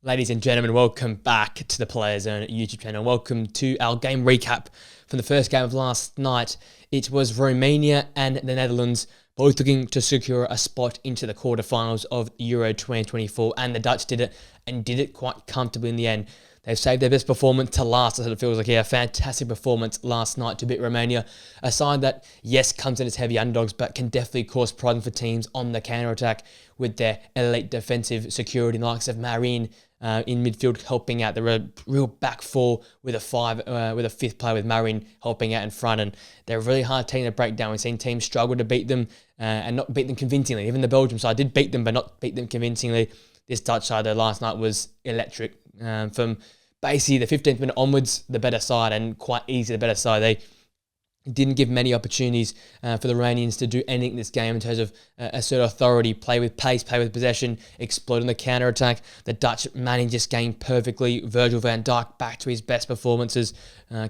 Ladies and gentlemen, welcome back to the Player Zone YouTube channel. Welcome to our game recap from the first game of last night. It was Romania and the Netherlands both looking to secure a spot into the quarterfinals of Euro 2024, and the Dutch did it and did it quite comfortably in the end. They've saved their best performance to last, as it feels like here. A fantastic performance last night to beat Romania. A side that, yes, comes in as heavy underdogs, but can definitely cause problems for teams on the counter-attack with their elite defensive security, the likes of Marin in midfield helping out. They're a real back four with a fifth player with Marin helping out in front, and they're a really hard team to break down. We've seen teams struggle to beat them and not beat them convincingly. Even the Belgium side did beat them, but not beat them convincingly. This Dutch side, though, last night was electric. From basically the 15th minute onwards, the better side, and quite easy the better side. They didn't give many opportunities for the Romanians to do anything in this game in terms of assert authority, play with pace, play with possession, exploit on the counter-attack. The Dutch managed this game perfectly. Virgil van Dijk back to his best performances.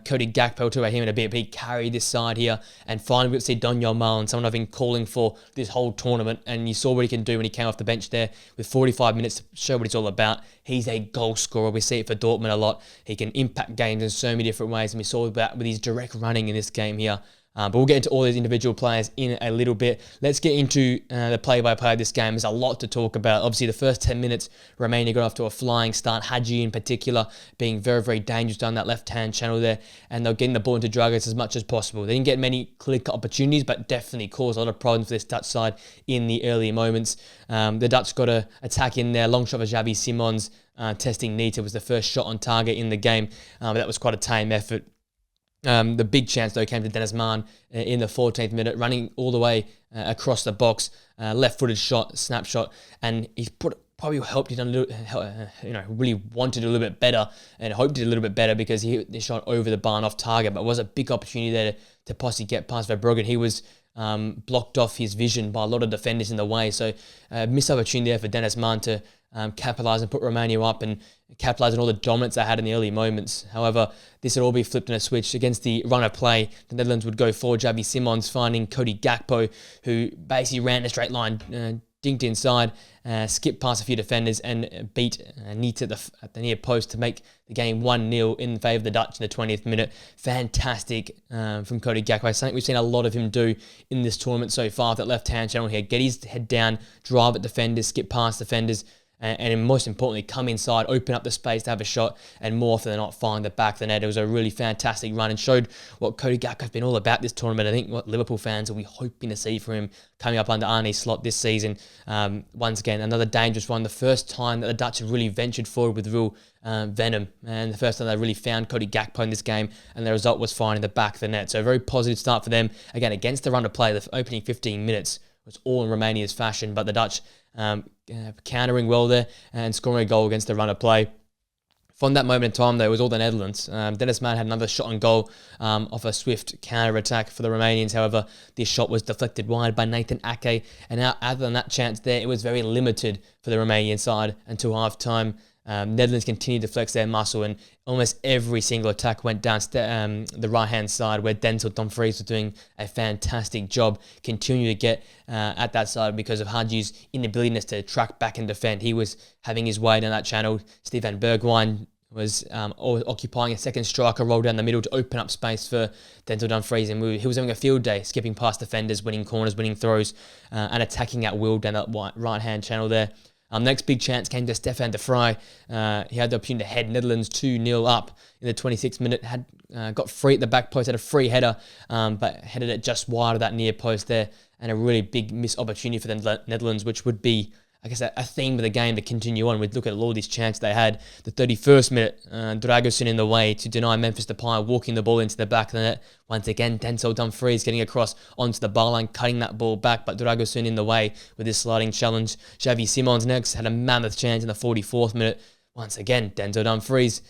Cody Gakpo, talk about him in a bit, but he carried this side here. And finally, we see Donyell Malen, someone I've been calling for this whole tournament, and you saw what he can do when he came off the bench there with 45 minutes to show what it's all about. He's a goal scorer. We see it for Dortmund a lot. He can impact games in so many different ways, and we saw that with his direct running in this game here. But we'll get into all these individual players in a little bit. Let's get into the play-by-play of this game. There's a lot to talk about. Obviously, the first 10 minutes, Romania got off to a flying start. Hadji, in particular, being very, very dangerous down that left-hand channel there. And they're getting the ball into Dragos as much as possible. They didn't get many clear-cut opportunities, but definitely caused a lot of problems for this Dutch side in the early moments. The Dutch got an attack in there. Long shot for Xavi Simons. Testing Nita was the first shot on target in the game. But that was quite a tame effort. The big chance, though, came to Dennis Mann in the 14th minute, running all the way across the box, left-footed shot, snapshot, and he probably helped it a little, really wanted a little bit better and hoped it a little bit better because he hit the shot over the bar off target, but it was a big opportunity there to possibly get past Verbruggen. He was blocked off his vision by a lot of defenders in the way, so missed opportunity there for Dennis Mann to capitalise and put Romania up and capitalise on all the dominance they had in the early moments. However, this would all be flipped in a switch. Against the run of play, the Netherlands would go for Xavi Simons, finding Cody Gakpo, who basically ran a straight line, dinked inside, skipped past a few defenders and beat Nita at the near post to make the game 1-0 in favour of the Dutch in the 20th minute. Fantastic from Cody Gakpo. Something we've seen a lot of him do in this tournament so far, that left-hand channel here. Get his head down, drive at defenders, skip past defenders, and most importantly, come inside, open up the space to have a shot, and more often than not, find the back of the net. It was a really fantastic run and showed what Cody Gakpo's been all about this tournament. I think what Liverpool fans will be hoping to see from him coming up under Arne Slot this season. Once again, another dangerous one. The first time that the Dutch have really ventured forward with real venom, and the first time they really found Cody Gakpo in this game, and the result was finding the back of the net. So a very positive start for them. Again, against the run of play, the opening 15 minutes was all in Romania's fashion, but the Dutch countering well there and scoring a goal against the run of play. From that moment in time, though, it was all the Netherlands. Dennis Mann had another shot on goal off a swift counter-attack for the Romanians. However, this shot was deflected wide by Nathan Ake, and other than that chance there, it was very limited for the Romanian side until half-time. Netherlands continued to flex their muscle, and almost every single attack went down the right-hand side, where Denzel Dumfries was doing a fantastic job, continuing to get at that side because of Hadji's inability to track back and defend. He was having his way down that channel. Stefan Bergwijn was occupying a second striker role down the middle to open up space for Denzel Dumfries, and he was having a field day, skipping past defenders, winning corners, winning throws, and attacking at will down that right-hand channel there. Next big chance came to Stefan de Vrij. He had the opportunity to head Netherlands 2-0 up in the 26th minute. Got free at the back post, had a free header, but headed it just wide of that near post there, and a really big missed opportunity for the Netherlands, which would be, I guess, a theme of the game to continue on. We'd look at all these chances they had. The 31st minute, Dragosin in the way to deny Memphis Depay, walking the ball into the back of the net. Once again, Denzel Dumfries getting across onto the bar line, cutting that ball back, but Dragosin in the way with his sliding challenge. Xavi Simons next had a mammoth chance in the 44th minute. Once again, Denzel Dumfries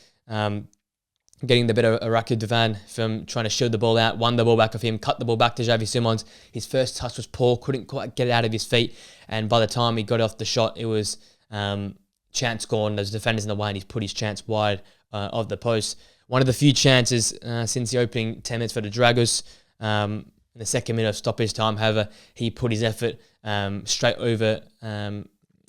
getting the better of Raku Devan from trying to shield the ball out, won the ball back of him, cut the ball back to Xavi Simons. His first touch was poor, couldn't quite get it out of his feet, and by the time he got off the shot, it was chance gone. There's defenders in the way, and he's put his chance wide of the post. One of the few chances since the opening 10 minutes for the Dragos. In the second minute of stoppage time, however, he put his effort straight at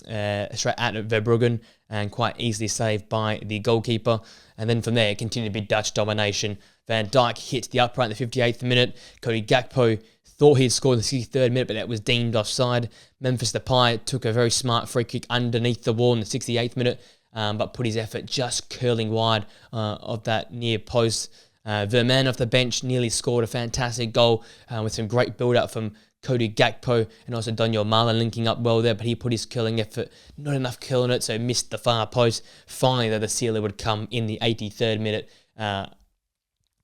Verbruggen, and quite easily saved by the goalkeeper. And then from there, it continued to be Dutch domination. Van Dijk hit the upright in the 58th minute. Cody Gakpo thought he'd scored in the 63rd minute, but that was deemed offside. Memphis Depay took a very smart free kick underneath the wall in the 68th minute, but put his effort just curling wide of that near post. Vermaelen off the bench nearly scored a fantastic goal with some great build-up from Cody Gakpo and also Daniel Malen linking up well there, but he put his curling effort, not enough curling it, so missed the far post. Finally, though, the sealer would come in the 83rd minute.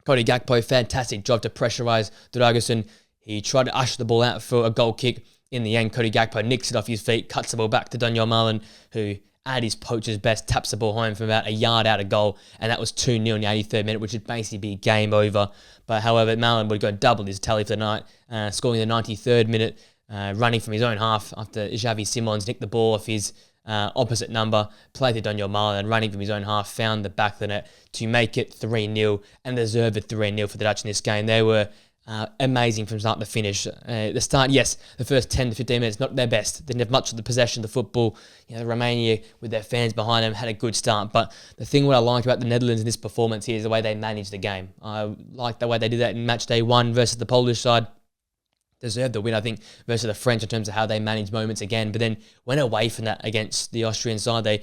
Cody Gakpo, fantastic job to pressurise Dragusin. He tried to usher the ball out for a goal kick. In the end, Cody Gakpo nicks it off his feet, cuts the ball back to Daniel Malen, who, at his poacher's best, taps the ball home from about a yard out of goal, and that was 2-0 in the 83rd minute, which would basically be game over. But however, Malen would go double his tally for the night, scoring in the 93rd minute, running from his own half after Xavi Simons nicked the ball off his opposite number, played to Daniel Malen, running from his own half, found the back of the net to make it 3-0, and deserved 3-0 for the Dutch in this game. They were amazing from start to finish. The start, yes, the first 10 to 15 minutes, not their best. Didn't have much of the possession of the football. Romania, with their fans behind them, had a good start. But the thing what I liked about the Netherlands in this performance here is the way they managed the game. I liked the way they did that in match day 1 versus the Polish side. Deserved the win, I think, versus the French in terms of how they managed moments again. But then went away from that against the Austrian side. They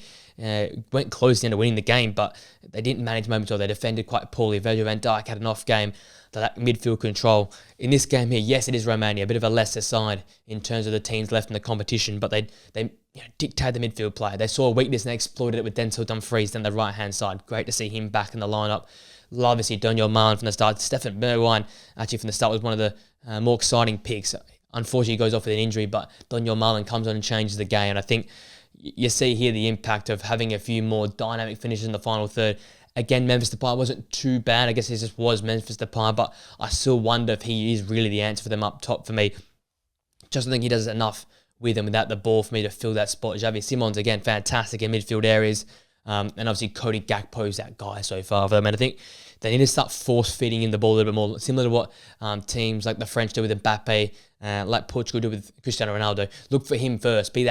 went close into winning the game, but they didn't manage moments or they defended quite poorly. Virgil van Dijk had an off game. They lacked midfield control. In this game here, yes, it is Romania, a bit of a lesser side in terms of the teams left in the competition, but they dictated the midfield play. They saw a weakness and they exploited it with Denzel Dumfries down the right-hand side. Great to see him back in the lineup. Love to see Daniel Malen from the start. Stefan Bergwijn, actually from the start, was one of the more exciting picks. Unfortunately, he goes off with an injury, but Daniel Malen comes on and changes the game. And I think you see here the impact of having a few more dynamic finishes in the final third. Again, Memphis Depay wasn't too bad. I guess it just was Memphis Depay, but I still wonder if he is really the answer for them up top for me. Just don't think he does enough with him without the ball for me to fill that spot. Xavi Simons, again, fantastic in midfield areas. And obviously Cody Gakpo is that guy so far for them. And I think they need to start force-feeding in the ball a little bit more, similar to what teams like the French do with Mbappe, like Portugal do with Cristiano Ronaldo. Look for him first. Be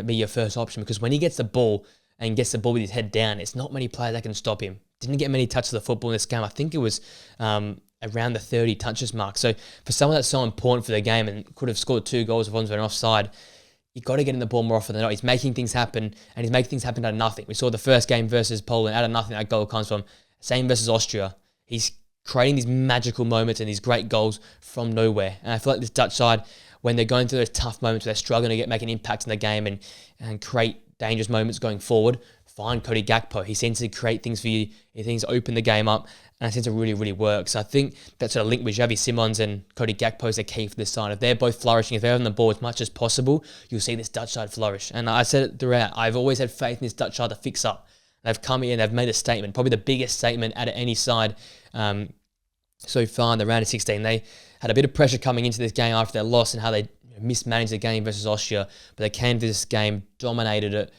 your first option, because when he gets the ball and gets the ball with his head down, it's not many players that can stop him. Didn't get many touches of the football in this game. I think it was around the 30 touches mark. So for someone that's so important for the game and could have scored 2 goals if one's been offside, you got to get in the ball more often than not. He's making things happen, and he's making things happen out of nothing. We saw the first game versus Poland, out of nothing that goal comes from. Same versus Austria. He's creating these magical moments and these great goals from nowhere. And I feel like this Dutch side, when they're going through those tough moments where they're struggling to make an impact in the game and create dangerous moments going forward, find Cody Gakpo. He seems to create things for you. He seems to open the game up, and it seems to really, really work. So I think that sort of link with Xavi Simons and Cody Gakpo is the key for this side. If they're both flourishing, if they're on the ball as much as possible, you'll see this Dutch side flourish. And I said it throughout, I've always had faith in this Dutch side to fix up. They've come here and they've made a statement, probably the biggest statement out of any side so far in the round of 16. They had a bit of pressure coming into this game after their loss and how they mismanaged the game versus Austria, but they came to this game, dominated it,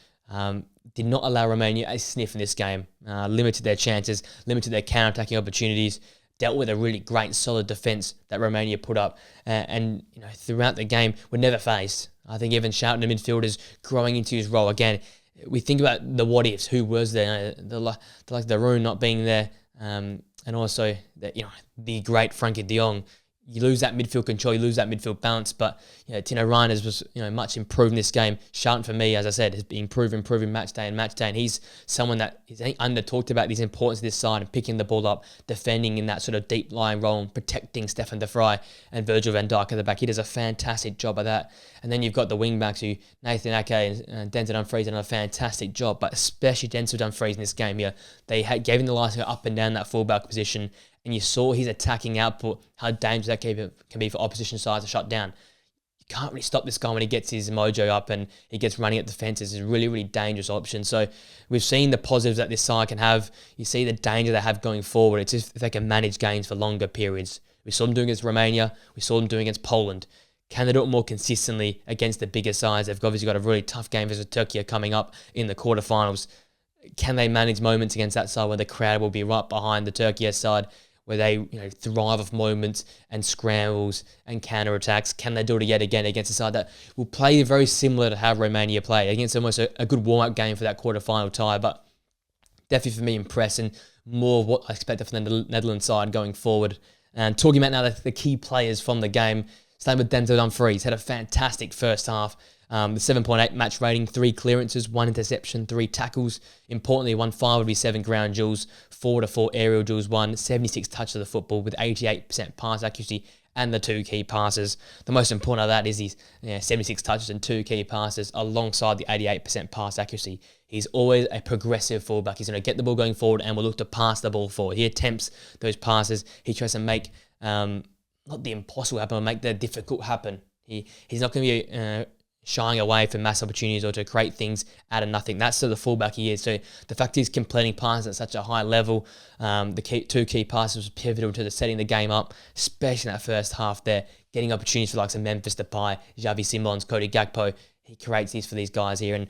did not allow Romania a sniff in this game, limited their chances, limited their counter-attacking opportunities, dealt with a really great, solid defence that Romania put up, and throughout the game, were never phased. I think Evan Shouten, the midfielder, is growing into his role again. We think about the what ifs, who was there, the Rune not being there, and also the great Frankie de Jong. You lose that midfield control, you lose that midfield balance, but Tino Reiners was much improved in this game. Shouten, for me, as I said, has been improving match day, and he's someone that is under talked about his importance of this side and picking the ball up, defending in that sort of deep lying role and protecting Stefan de Vrij and Virgil van Dijk at the back. He does a fantastic job of that. And then you've got the wing backs who Nathan Ake and Denzel Dumfries done a fantastic job, but especially Denzel Dumfries in this game here. They gave him the license to go up and down that fullback position, and you saw his attacking output, how dangerous that can be for opposition sides to shut down. You can't really stop this guy when he gets his mojo up and he gets running at defences. It's a really, really dangerous option. So we've seen the positives that this side can have. You see the danger they have going forward. It's just if they can manage games for longer periods. We saw them doing against Romania. We saw them doing against Poland. Can they do it more consistently against the bigger sides? They've obviously got a really tough game versus Turkey coming up in the quarterfinals. Can they manage moments against that side where the crowd will be right behind the Turkey side, where they thrive off moments and scrambles and counter-attacks. Can they do it yet again against a side that will play very similar to how Romania play? Against almost a good warm-up game for that quarter-final tie, but definitely for me impressed and more of what I expected from the Netherlands side going forward. And talking about now the key players from the game, starting with Denzel Dumfries, had a fantastic first half. The 7.8 match rating, 3 clearances, 1 interception, 3 tackles. Importantly, won 5 ground duels, 4 to 4 aerial duels, won 76 touches of the football with 88% pass accuracy and the 2 key passes. The most important of that is his 76 touches and 2 key passes alongside the 88% pass accuracy. He's always a progressive fullback. He's going to get the ball going forward and will look to pass the ball forward. He attempts those passes. He tries to make not the impossible happen, but make the difficult happen. He's not going to be shying away from mass opportunities or to create things out of nothing. That's sort of the fullback he is. So the fact he's completing passes at such a high level, the 2 key passes was pivotal to setting the game up, especially in that first half there, getting opportunities for like some Memphis Depay, Xavi Simons, Cody Gakpo. He creates these for these guys here. And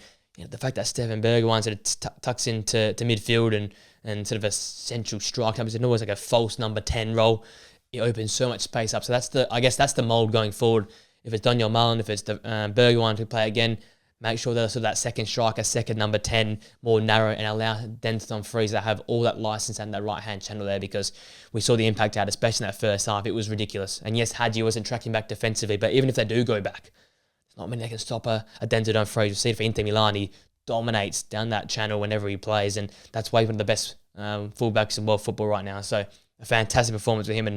the fact that Steven Bergwijn sort of tucks into midfield and sort of a central strike number, it's always like a false number 10 role. It opens so much space up. So I guess that's the mould going forward. If it's Daniel Mullen, if it's the Bergwijn to play again, make sure that sort of that second striker, second number 10, more narrow, and allow Denzel Dumfries to have all that license and that right-hand channel there, because we saw the impact out, especially in that first half. It was ridiculous. And yes, Hadji wasn't tracking back defensively, but even if they do go back, there's not many that can stop a Denzel Dumfries. You see it for Inter Milan, he dominates down that channel whenever he plays, and that's why he's one of the best fullbacks in world football right now. So a fantastic performance for him,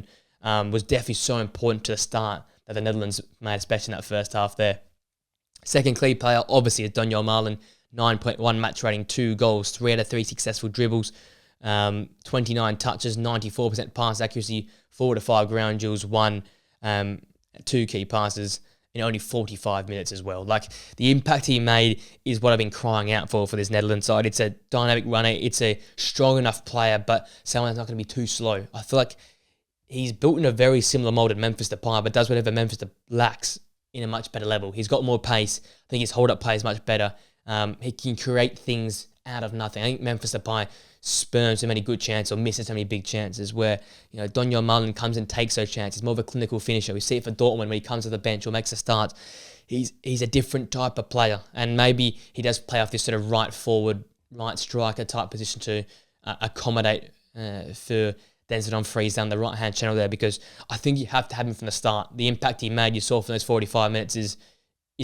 and was definitely so important to the start that the Netherlands made, especially in that first half there. Second key player, obviously, is Daniel Mullen, 9.1 match rating, 2 goals, 3 out of 3 successful dribbles, 29 touches, 94% pass accuracy, 4 to 5 ground duels, 1, 2 key passes in only 45 minutes as well. Like, the impact he made is what I've been crying out for this Netherlands side. It's a dynamic runner, it's a strong enough player, but someone's not going to be too slow. I feel like he's built in a very similar mold to Memphis Depay, but does whatever Memphis lacks in a much better level. He's got more pace. I think his hold-up play is much better. He can create things out of nothing. I think Memphis Depay spurns so many good chances or misses so many big chances where, Daniel Mullen comes and takes those chances. He's more of a clinical finisher. We see it for Dortmund when he comes to the bench or makes a start. He's a different type of player, and maybe he does play off this sort of right forward, right striker type position to accommodate for Denzel Dumfries down the right-hand channel there, because I think you have to have him from the start. The impact he made, you saw from those 45 minutes, is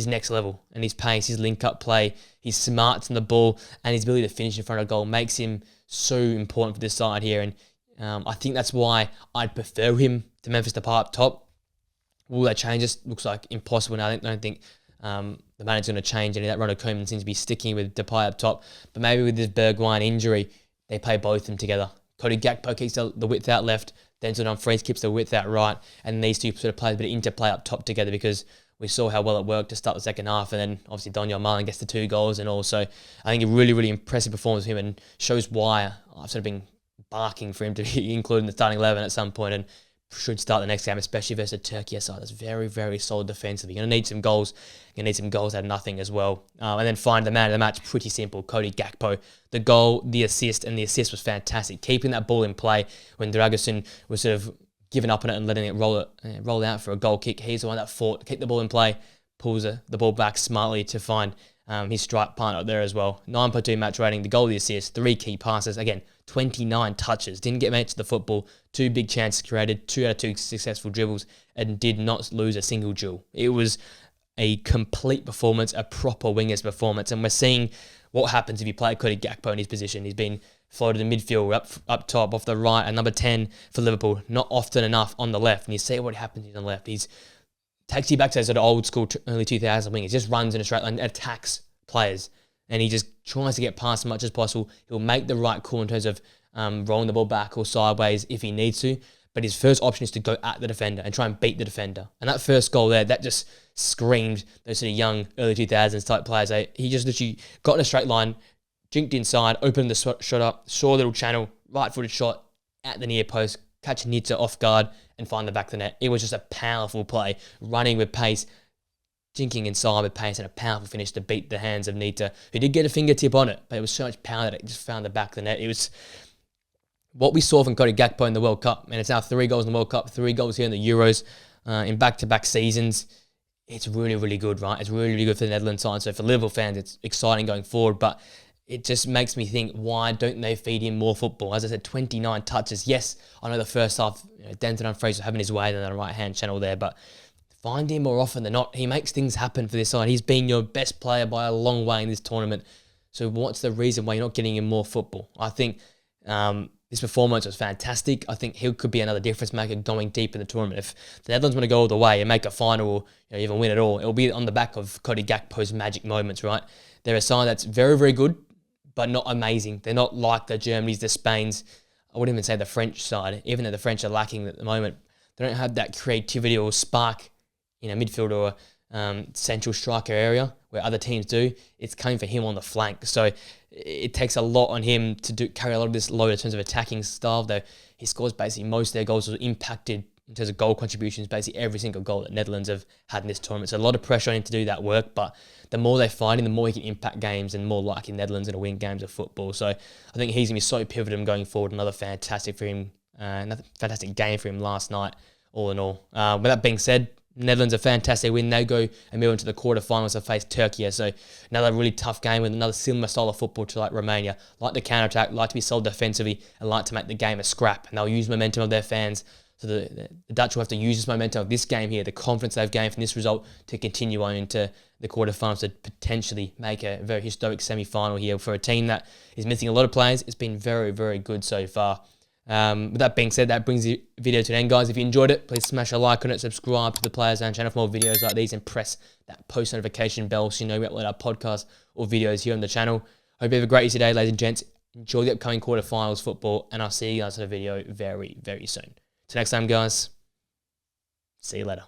next level. And his pace, his link-up play, his smarts on the ball, and his ability to finish in front of goal makes him so important for this side here. And I think that's why I'd prefer him to Memphis Depay up top. Will that change? This looks like impossible now. I don't think the manager's going to change any of that. Ronald Koeman seems to be sticking with Depay up top. But maybe with this Bergwijn injury, they play both of them together. Cody Gakpo keeps the width out left, Denzel Dumfries keeps the width out right, and these two sort of play a bit of interplay up top together, because we saw how well it worked to start the second half, and then obviously Daniel Mullen gets the 2 goals, and also I think a really, really impressive performance from him, and shows why I've sort of been barking for him to be included in the starting 11 at some point, and should start the next game, especially versus a Turkey side that's very, very solid defensively. You're going to need some goals. You're going to need some goals out of nothing as well. And then find the man of the match, pretty simple, Cody Gakpo. The goal, the assist, and the assist was fantastic. Keeping that ball in play when Dragusin was sort of giving up on it and letting it roll out for a goal kick. He's the one that fought to keep the ball in play, pulls the ball back smartly to find his strike partner up there as well. 9.2 match rating, the goal, the assist, 3 key passes. Again, 29 touches. Didn't get much to the football. 2 big chances created, 2 out of 2 successful dribbles, and did not lose a single duel. It was a complete performance, a proper winger's performance. And we're seeing what happens if you play Cody Gakpo in his position. He's been floated in midfield, up top, off the right, and number 10 for Liverpool. Not often enough on the left. And you see what happens on the left. He's takes you back to those sort of old school early 2000 wingers. Just runs in a straight line, attacks players, and he just tries to get past as much as possible. He'll make the right call in terms of rolling the ball back or sideways if he needs to, but his first option is to go at the defender and try and beat the defender. And that first goal there, that just screamed those sort of young early 2000s type players. He just literally got in a straight line, jinked inside, opened the shot up, saw a little channel, right-footed shot at the near post, catch Nitsa off guard and find the back of the net. It was just a powerful play, running with pace, jinking inside with pace, and a powerful finish to beat the hands of Nita, who did get a fingertip on it, but it was so much power that it just found the back of the net. It was what we saw from Cody Gakpo in the World Cup, and it's now 3 goals in the World Cup, 3 goals here in the Euros, in back-to-back seasons, it's really, really good, right? It's really, really good for the Netherlands side. So for Liverpool fans, it's exciting going forward, but it just makes me think, why don't they feed him more football? As I said, 29 touches. Yes, I know the first half, Denton and Fraser having his way on the right-hand channel there, but find him more often than not. He makes things happen for this side. He's been your best player by a long way in this tournament. So what's the reason why you're not getting him more football? I think this performance was fantastic. I think he could be another difference maker going deep in the tournament. If the Netherlands want to go all the way and make a final or even win it all, it'll be on the back of Cody Gakpo's magic moments, right? They're a side that's very, very good, but not amazing. They're not like the Germanys, the Spains. I wouldn't even say the French side, even though the French are lacking at the moment. They don't have that creativity or spark in a midfield or central striker area where other teams do. It's coming for him on the flank. So it takes a lot on him to carry a lot of this load in terms of attacking style, though he scores basically most of their goals was impacted in terms of goal contributions, basically every single goal that Netherlands have had in this tournament. So a lot of pressure on him to do that work, but the more they find him, the more he can impact games and more likely Netherlands to win games of football. So I think he's going to be so pivotal going forward. Another fantastic for him, another fantastic game for him last night, all in all. With that being said, Netherlands a fantastic win. They go and move into the quarterfinals to face Turkey. So another really tough game with another similar style of football to like Romania. Like to counter-attack, like to be solid defensively, and like to make the game a scrap. And they'll use momentum of their fans. So the Dutch will have to use this momentum of this game here, the confidence they've gained from this result, to continue on into the quarterfinals to potentially make a very historic semi-final here. For a team that is missing a lot of players, it's been very, very good so far. With that being said, that brings the video to an end, guys. If you enjoyed it, please smash a like on it, subscribe to the Players Zone channel for more videos like these, and press that post notification bell so you know we upload our podcast or videos here on the channel. Hope you have a great today, ladies and gents. Enjoy the upcoming quarterfinals football, and I'll see you guys in a video very, very soon. Till next time, guys. See you later.